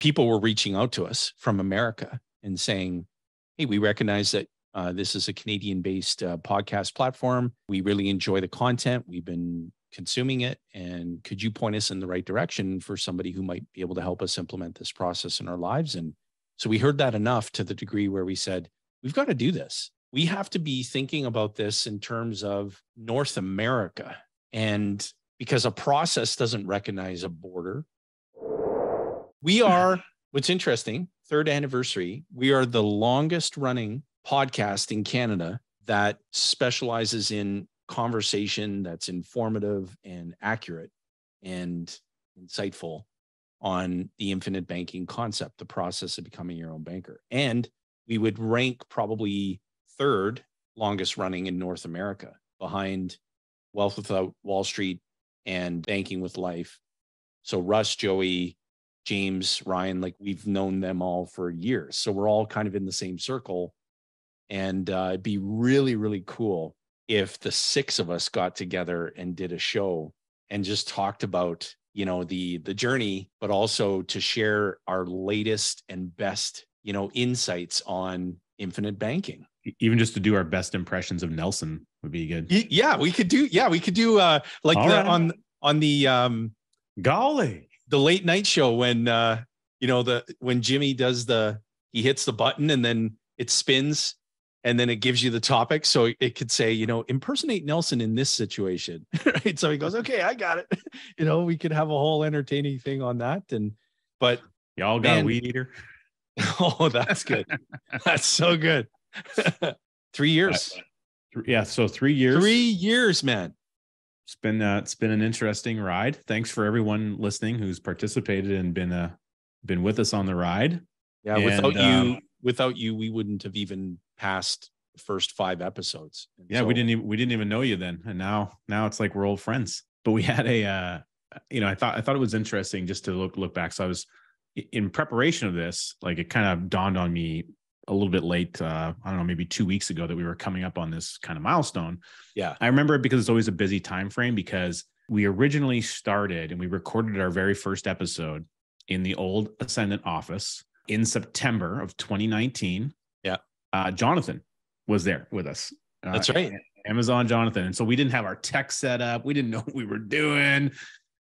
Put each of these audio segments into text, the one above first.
people were reaching out to us from America and saying, hey, we recognize that this is a Canadian-based podcast platform. We really enjoy the content. We've been consuming it. And could you point us in the right direction for somebody who might be able to help us implement this process in our lives? And so we heard that enough to the degree where we said, we've got to do this. We have to be thinking about this in terms of North America. And because a process doesn't recognize a border, we are, what's interesting, third anniversary, we are the longest running podcast in Canada that specializes in conversation that's informative and accurate and insightful on the infinite banking concept, the process of becoming your own banker. And we would rank probably third longest running in North America, behind Wealth Without Wall Street and Banking with Life. So Russ, Joey, James, Ryan, like we've known them all for years. So we're all kind of in the same circle. And it'd be really, really cool if the six of us got together and did a show and just talked about, you know, the journey, but also to share our latest and best, you know, insights on infinite banking. Even just to do our best impressions of Nelson would be good. Yeah, we could do like the, on the golly, the late night show when you know, when Jimmy does he hits the button and then it spins and then it gives you the topic. So it could say, you know, impersonate Nelson in this situation, right? So he goes, okay, I got it. You know, we could have a whole entertaining thing on that. But y'all got a weed eater. Oh, that's good. That's so good. 3 years. Yeah. So 3 years. 3 years, man. It's been an interesting ride. Thanks for everyone listening who's participated and been with us on the ride. Yeah. Without you, we wouldn't have even passed the first 5 episodes. And yeah. So, we didn't even know you then. And now it's like we're old friends, but we had I thought it was interesting just to look back. So I was in preparation of this, like it kind of dawned on me a little bit late. I don't know, maybe 2 weeks ago that we were coming up on this kind of milestone. Yeah. I remember it because it's always a busy time frame, because we originally started and we recorded our very first episode in the old Ascendant office in September of 2019. Yeah. Jonathan was there with us. That's right. Amazon Jonathan. And so we didn't have our tech set up. We didn't know what we were doing.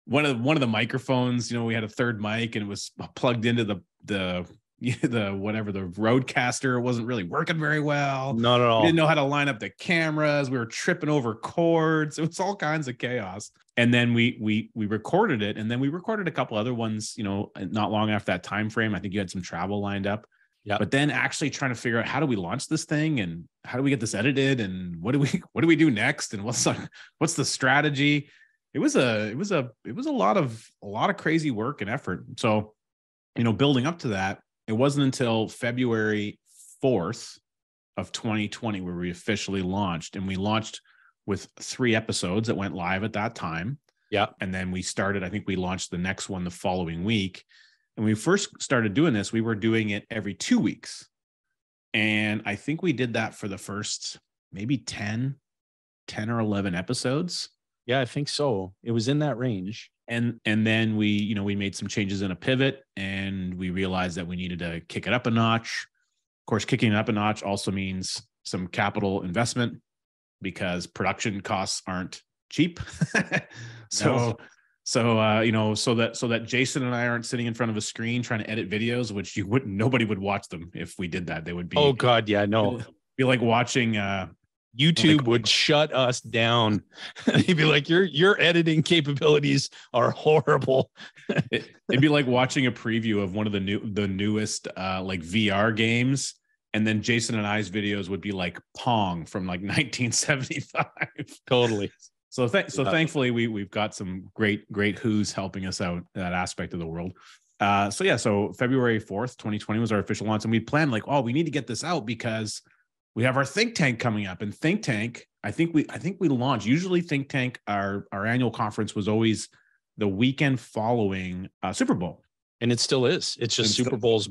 One of the microphones, you know, we had a third mic and it was plugged into the Rodecaster. It wasn't really working very well. Not at all. We didn't know how to line up the cameras. We were tripping over cords. It was all kinds of chaos. And then we recorded it, and then we recorded a couple other ones, you know, not long after that time frame. I think you had some travel lined up. Yeah. But then actually trying to figure out, how do we launch this thing, and how do we get this edited, and what do we do next, and what's the strategy? It was a lot of crazy work and effort. So, you know, building up to that, it wasn't until February 4th of 2020 where we officially launched, and we launched with 3 episodes that went live at that time. Yeah. And then I think we launched the next one the following week. And when we first started doing this, we were doing it every 2 weeks. And I think we did that for the first maybe 10 or 11 episodes. Yeah, I think so. It was in that range. And then we made some changes in a pivot, and we realized that we needed to kick it up a notch. Of course, kicking it up a notch also means some capital investment, because production costs aren't cheap. So that Jason and I aren't sitting in front of a screen trying to edit videos, which nobody would watch them if we did that. They would be, oh God, yeah, no. It'd be like watching YouTube would shut us down. They'd be like, your editing capabilities are horrible. It'd be like watching a preview of one of the newest like VR games. And then Jason and I's videos would be like Pong from like 1975. Totally. So thankfully we've got some great who's helping us out in that aspect of the world. So February 4th, 2020 was our official launch, and we planned like, oh, we need to get this out because we have our Think Tank coming up. And Think Tank, I think we launched. Usually Think Tank, our annual conference was always the weekend following Super Bowl. And it still is. It's just Super Bowl's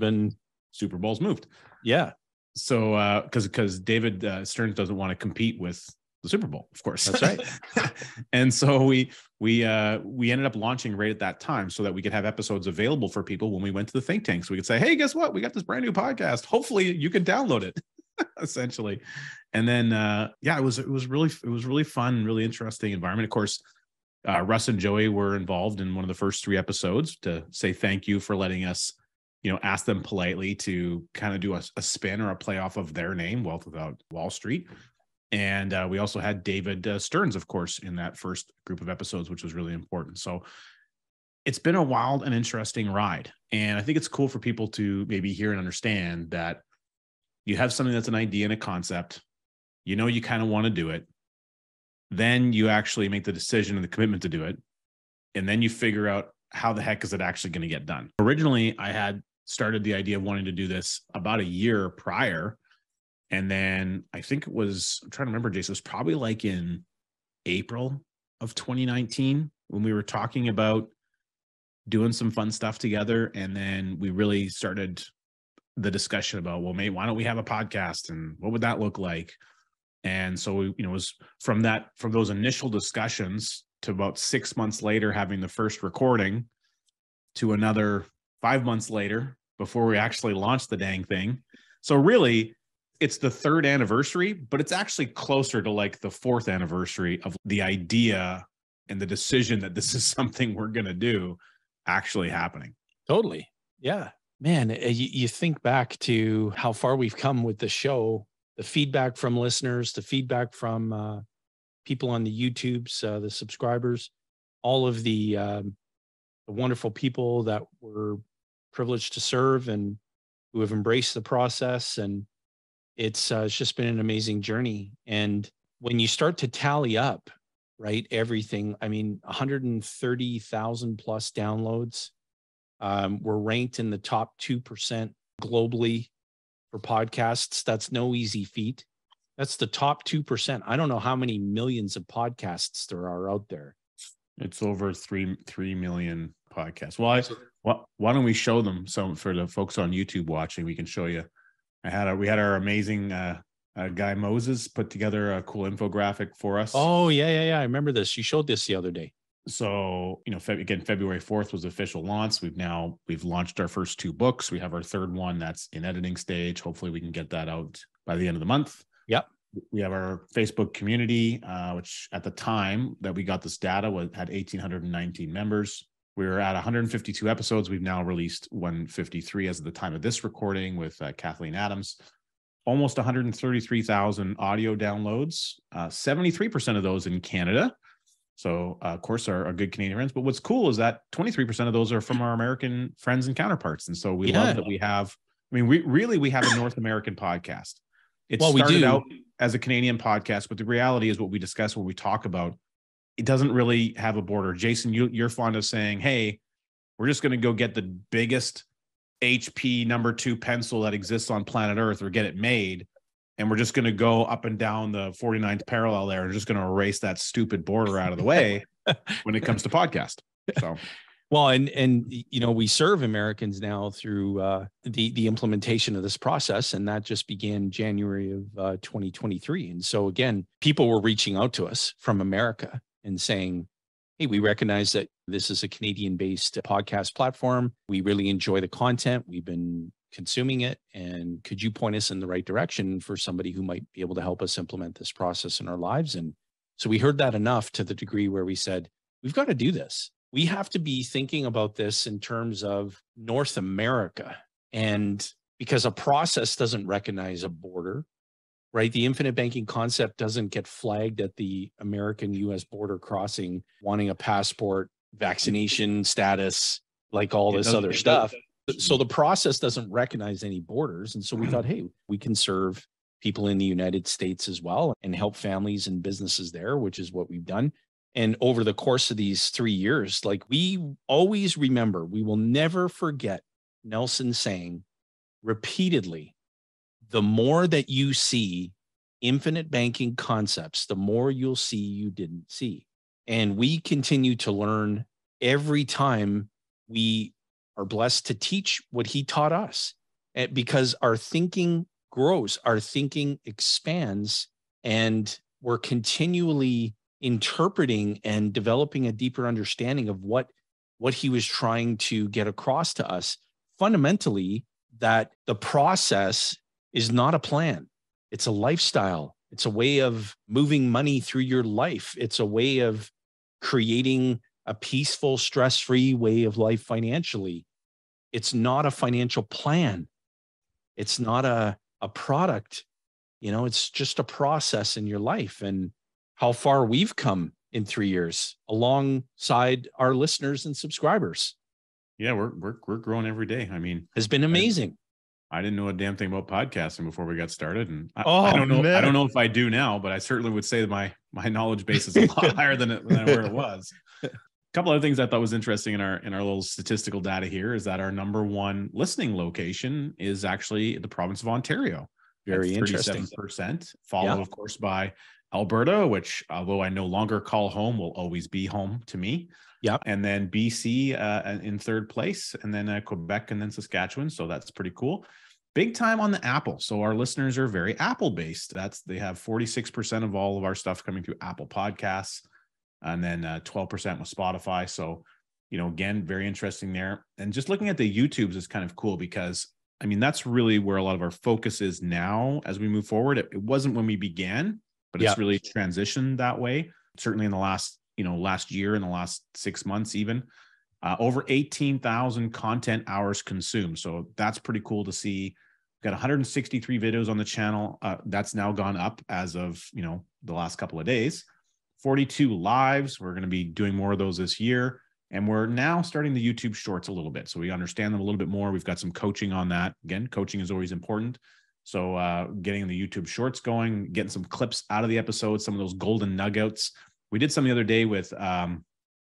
moved. Yeah. So because David Stearns doesn't want to compete with the Super Bowl, of course. That's right. And so we ended up launching right at that time so that we could have episodes available for people when we went to the think tank. So we could say, hey, guess what? We got this brand new podcast. Hopefully you can download it, essentially. And then, it was really fun, really interesting environment. Of course, Russ and Joey were involved in one of the first 3 episodes to say thank you for letting us, ask them politely to kind of do a spin or a play off of their name, Wealth Without Wall Street. And we also had David Stearns, of course, in that first group of episodes, which was really important. So it's been a wild and interesting ride. And I think it's cool for people to maybe hear and understand that you have something that's an idea and a concept, you kind of want to do it. Then you actually make the decision and the commitment to do it. And then you figure out how the heck is it actually going to get done. Originally, I had started the idea of wanting to do this about a year prior. And then I think it was, I'm trying to remember, Jason, it was probably like in April of 2019 when we were talking about doing some fun stuff together. And then we really started the discussion about, well, maybe why don't we have a podcast and what would that look like? And so we, it was from those initial discussions to about 6 months later, having the first recording, to another 5 months later before we actually launched the dang thing. So really, it's the 3rd anniversary, but it's actually closer to like the 4th anniversary of the idea and the decision that this is something we're going to do actually happening. Totally. Yeah, man, you think back to how far we've come with the show, the feedback from listeners, the feedback from people on the YouTubes, the subscribers, all of the wonderful people that we're privileged to serve and who have embraced the process. And it's just been an amazing journey. And when you start to tally up, right, everything, 130,000 plus downloads. We're ranked in the top 2% globally for podcasts. That's no easy feat. That's the top 2%. I don't know how many millions of podcasts there are out there. It's over 3 million podcasts. Well, why don't we show them some for the folks on YouTube watching? We can show you. We had our amazing guy Moses put together a cool infographic for us. Oh yeah. I remember this. You showed this the other day. So, again, February 4th was the official launch. We've launched our first 2 books. We have our 3rd one that's in editing stage. Hopefully we can get that out by the end of the month. Yep. We have our Facebook community, which at the time that we got this data had 1,819 members. We were at 152 episodes. We've now released 153 as of the time of this recording with Kathleen Adams. Almost 133,000 audio downloads, 73% of those in Canada. So, of course, our good Canadian friends. But what's cool is that 23% of those are from our American friends and counterparts. And so we love that we have, we have a North American podcast. It started out as a Canadian podcast, but the reality is what we discuss, what we talk about, it doesn't really have a border. Jason, you're fond of saying, hey, we're just going to go get the biggest HP number 2 pencil that exists on planet Earth or get it made. And we're just going to go up and down the 49th parallel there and just going to erase that stupid border out of the way when it comes to podcast. So, well, and we serve Americans now through the implementation of this process, and that just began January of 2023. And so again, people were reaching out to us from America and saying, hey, we recognize that this is a Canadian-based podcast platform. We really enjoy the content. We've been consuming it. And could you point us in the right direction for somebody who might be able to help us implement this process in our lives? And so we heard that enough to the degree where we said, we've got to do this. We have to be thinking about this in terms of North America. And because a process doesn't recognize a border, right? The infinite banking concept doesn't get flagged at the American-US border crossing, wanting a passport, vaccination status, like all this other stuff. So the process doesn't recognize any borders. And so we thought, hey, we can serve people in the United States as well and help families and businesses there, which is what we've done. And over the course of these 3 years, like we always remember, we will never forget Nelson saying repeatedly, the more that you see infinite banking concepts, the more you'll see you didn't see. And we continue to learn every time we are blessed to teach what he taught us, because our thinking grows, our thinking expands, and we're continually interpreting and developing a deeper understanding of what he was trying to get across to us. Fundamentally, that the process is not a plan. It's a lifestyle. It's a way of moving money through your life. It's a way of creating a peaceful, stress-free way of life financially. It's not a financial plan. It's not a product. It's just a process in your life. And how far we've come in 3 years alongside our listeners and subscribers. Yeah, we're growing every day. I mean, has been amazing. I didn't know a damn thing about podcasting before we got started. And I don't know. Man. I don't know if I do now, but I certainly would say that my knowledge base is a lot higher than where it was. A couple other things I thought was interesting in our little statistical data here is that our number one listening location is actually the province of Ontario. Very interesting. 37%, followed, of course, by Alberta, which, although I no longer call home, will always be home to me. Yeah. And then BC in third place, and then Quebec, and then Saskatchewan. So that's pretty cool. Big time on the Apple. So our listeners are very Apple based. They have 46% of all of our stuff coming through Apple Podcasts, and then 12% with Spotify. So, again, very interesting there. And just looking at the YouTubes is kind of cool because, I mean, that's really where a lot of our focus is now as we move forward. It wasn't when we began, but it's really transitioned that way. Certainly in the last year, in the last 6 months, even over 18,000 content hours consumed. So that's pretty cool to see. We've got 163 videos on the channel. That's now gone up as of, the last couple of days. 42 lives. We're going to be doing more of those this year. And we're now starting the YouTube shorts a little bit. So we understand them a little bit more. We've got some coaching on that. Again, coaching is always important. So getting the YouTube shorts going, getting some clips out of the episodes, some of those golden nuggets. We did some the other day with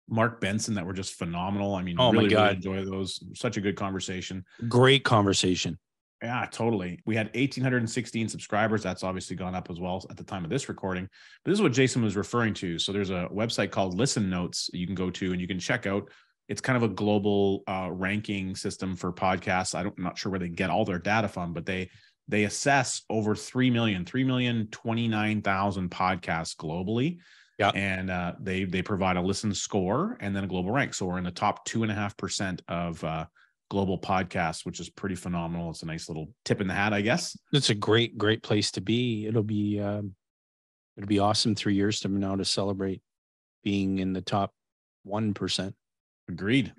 Mark Benson that were just phenomenal. I mean, really enjoy those. Such a good conversation. Great conversation. Yeah, totally. We had 1,816 subscribers. That's obviously gone up as well at the time of this recording. But this is what Jayson was referring to. So there's a website called Listen Notes you can go to and you can check out. It's kind of a global ranking system for podcasts. I'm not sure where they get all their data from, but they assess over 3,029,000 podcasts globally. Yeah. And they provide a listen score and then a global rank. So we're in the top 2.5% of global podcasts, which is pretty phenomenal. It's a nice little tip in the hat, I guess. It's a great place to be. It'll be awesome 3 years from now to celebrate being in the top 1%. Agreed.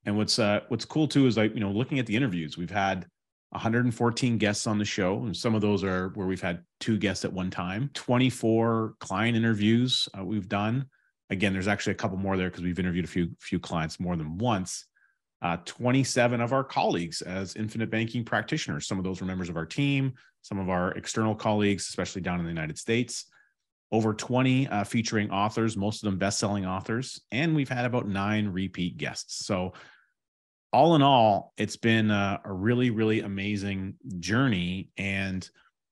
And what's cool too is looking at the interviews, we've had 114 guests on the show, and some of those are where we've had 2 guests at one time. 24 client interviews we've done. Again, there's actually a couple more there because we've interviewed a few clients more than once. 27 of our colleagues as infinite banking practitioners. Some of those were members of our team, some of our external colleagues, especially down in the United States. Over 20 featuring authors, most of them best-selling authors, and we've had about 9 repeat guests. So all in all, it's been a really, really amazing journey. And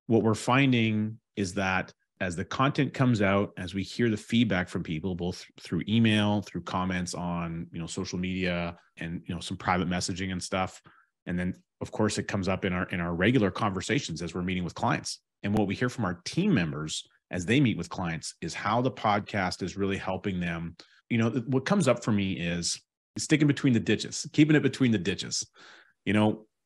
what we're finding is that as the content comes out, as we hear the feedback from people, both through email, through comments on, social media and, some private messaging and stuff. And then of course it comes up in our regular conversations as we're meeting with clients. And what we hear from our team members as they meet with clients is how the podcast is really helping them. What comes up for me is sticking between the ditches, keeping it between the ditches.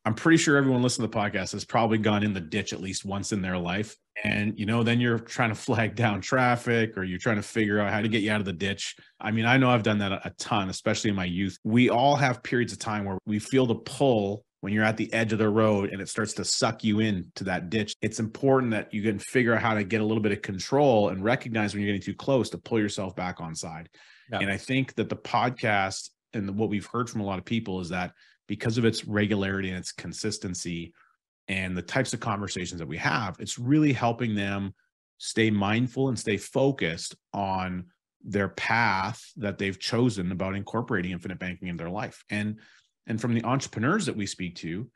I'm pretty sure everyone listening to the podcast has probably gone in the ditch at least once in their life. And, then you're trying to flag down traffic or you're trying to figure out how to get you out of the ditch. I mean, I know I've done that a ton, especially in my youth. We all have periods of time where we feel the pull when you're at the edge of the road and it starts to suck you into that ditch. It's important that you can figure out how to get a little bit of control and recognize when you're getting too close to pull yourself back on side. Yeah. And I think that the podcast and what we've heard from a lot of people is that because of its regularity and its consistency and the types of conversations that we have, it's really helping them stay mindful and stay focused on their path that they've chosen about incorporating infinite banking in their life. And from the entrepreneurs that we speak to,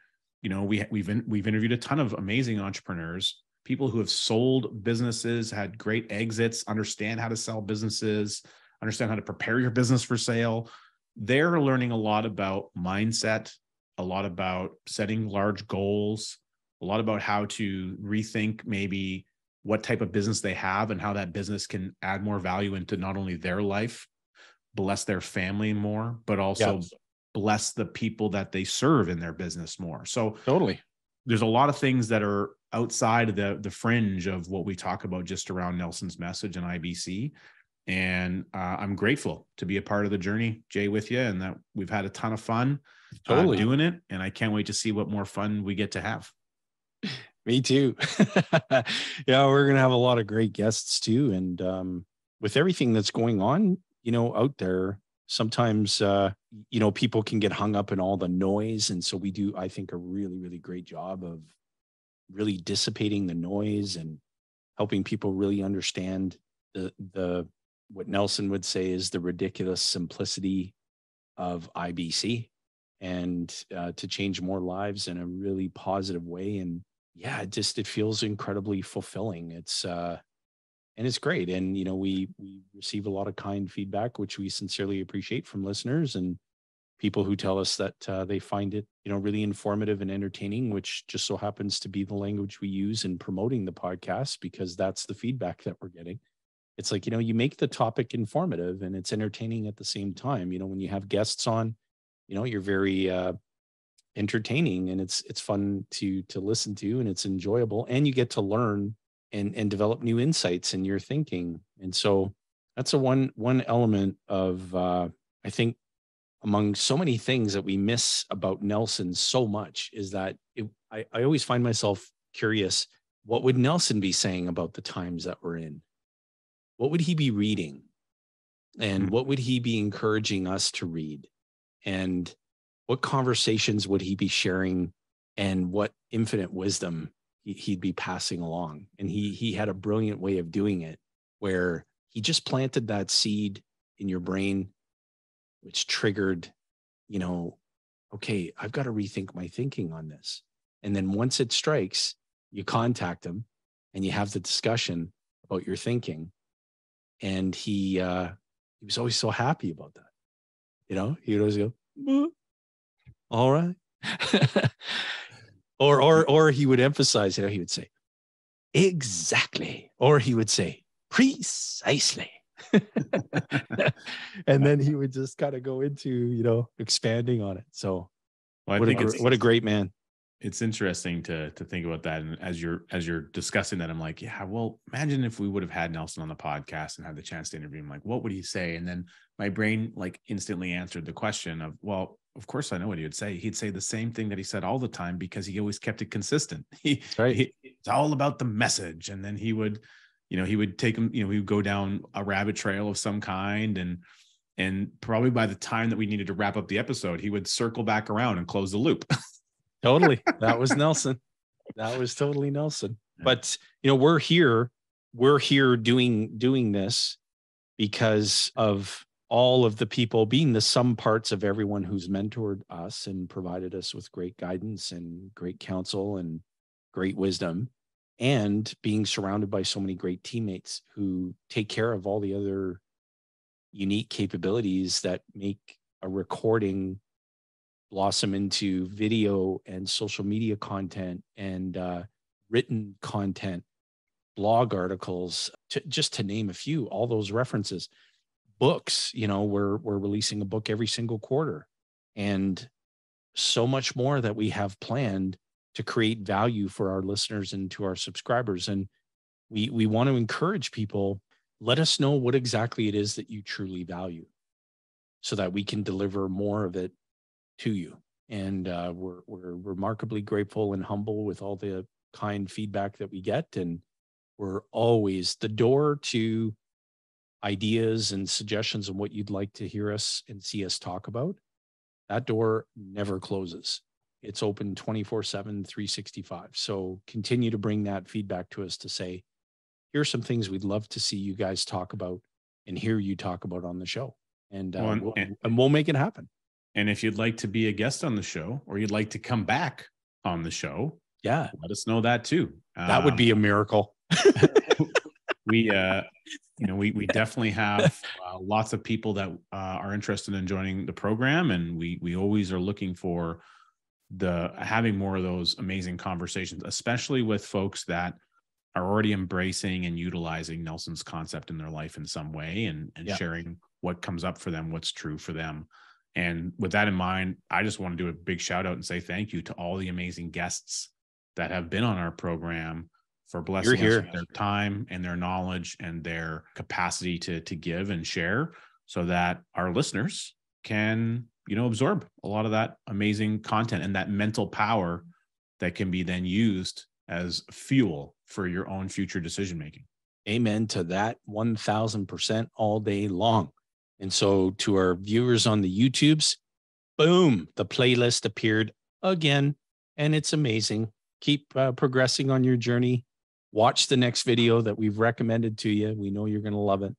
we've interviewed a ton of amazing entrepreneurs, people who have sold businesses, had great exits, understand how to sell businesses, understand how to prepare your business for sale. They're learning a lot about mindset, a lot about setting large goals, a lot about how to rethink maybe what type of business they have and how that business can add more value into not only their life, bless their family more, but also bless the people that they serve in their business more. So Totally. there's a lot of things that are outside of the fringe of what we talk about just around Nelson's message and IBC. And I'm grateful to be a part of the journey, Jay, with you, and that we've had a ton of fun doing it. And I can't wait to see what more fun we get to have. Me too. Yeah, we're going to have a lot of great guests too. And with everything that's going on, out there, sometimes, people can get hung up in all the noise. And so we do, I think, a really, really great job of really dissipating the noise and helping people really understand the what Nelson would say is the ridiculous simplicity of IBC, and to change more lives in a really positive way. And yeah, it feels incredibly fulfilling. And it's great. And, we receive a lot of kind feedback, which we sincerely appreciate from listeners and people who tell us that they find it, really informative and entertaining, which just so happens to be the language we use in promoting the podcast, because that's the feedback that we're getting. It's like, you make the topic informative and it's entertaining at the same time. When you have guests on, you're very entertaining, and it's fun to listen to, and it's enjoyable, and you get to learn and develop new insights in your thinking. And so that's one element of, I think, among so many things that we miss about Nelson so much, is that I always find myself curious, what would Nelson be saying about the times that we're in? What would he be reading? And what would he be encouraging us to read? And what conversations would he be sharing? And what infinite wisdom he'd be passing along? And he had a brilliant way of doing it, where he just planted that seed in your brain, which triggered, okay, I've got to rethink my thinking on this. And then once it strikes, you contact him and you have the discussion about your thinking. And he was always so happy about that. He would always go, all right. or he would emphasize, he would say, exactly. Or he would say, precisely. And then he would just kind of go into, expanding on it. So what a great man. It's interesting to think about that. And as you're discussing that, I'm like, yeah, well, imagine if we would have had Nelson on the podcast and had the chance to interview him, like, what would he say? And then my brain instantly answered the question of, well, of course I know what he would say. He'd say the same thing that he said all the time, because he always kept it consistent. It's all about the message. And then he would take him, he would go down a rabbit trail of some kind. And probably by the time that we needed to wrap up the episode, he would circle back around and close the loop. Totally. That was Nelson. That was totally Nelson. But, we're here doing this because of all of the people, being the sum parts of everyone who's mentored us and provided us with great guidance and great counsel and great wisdom, and being surrounded by so many great teammates who take care of all the other unique capabilities that make a recording blossom into video and social media content and written content, blog articles, just to name a few. All those references, books. We're releasing a book every single quarter, and so much more that we have planned to create value for our listeners and to our subscribers. And we want to encourage people. Let us know what exactly it is that you truly value, so that we can deliver more of it to you. And we're remarkably grateful and humble with all the kind feedback that we get. And we're always the door to ideas and suggestions on what you'd like to hear us and see us talk about. That door never closes. It's open 24/7, 365. So continue to bring that feedback to us to say, here's some things we'd love to see you guys talk about and hear you talk about on the show. And we'll make it happen. And if you'd like to be a guest on the show, or you'd like to come back on the show, let us know that too. That would be a miracle. We definitely have lots of people that are interested in joining the program, and we always are looking for having more of those amazing conversations, especially with folks that are already embracing and utilizing Nelson's concept in their life in some way, and sharing what comes up for them, what's true for them. And with that in mind, I just want to do a big shout out and say thank you to all the amazing guests that have been on our program for blessing us with their time and their knowledge and their capacity to give and share, so that our listeners can, absorb a lot of that amazing content and that mental power that can be then used as fuel for your own future decision making. Amen to that 1000% all day long. And so to our viewers on the YouTubes, boom, the playlist appeared again, and it's amazing. Keep progressing on your journey. Watch the next video that we've recommended to you. We know you're going to love it.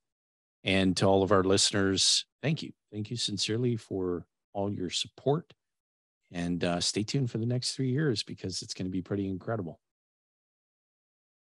And to all of our listeners, thank you. Thank you sincerely for all your support. And stay tuned for the next 3 years, because it's going to be pretty incredible.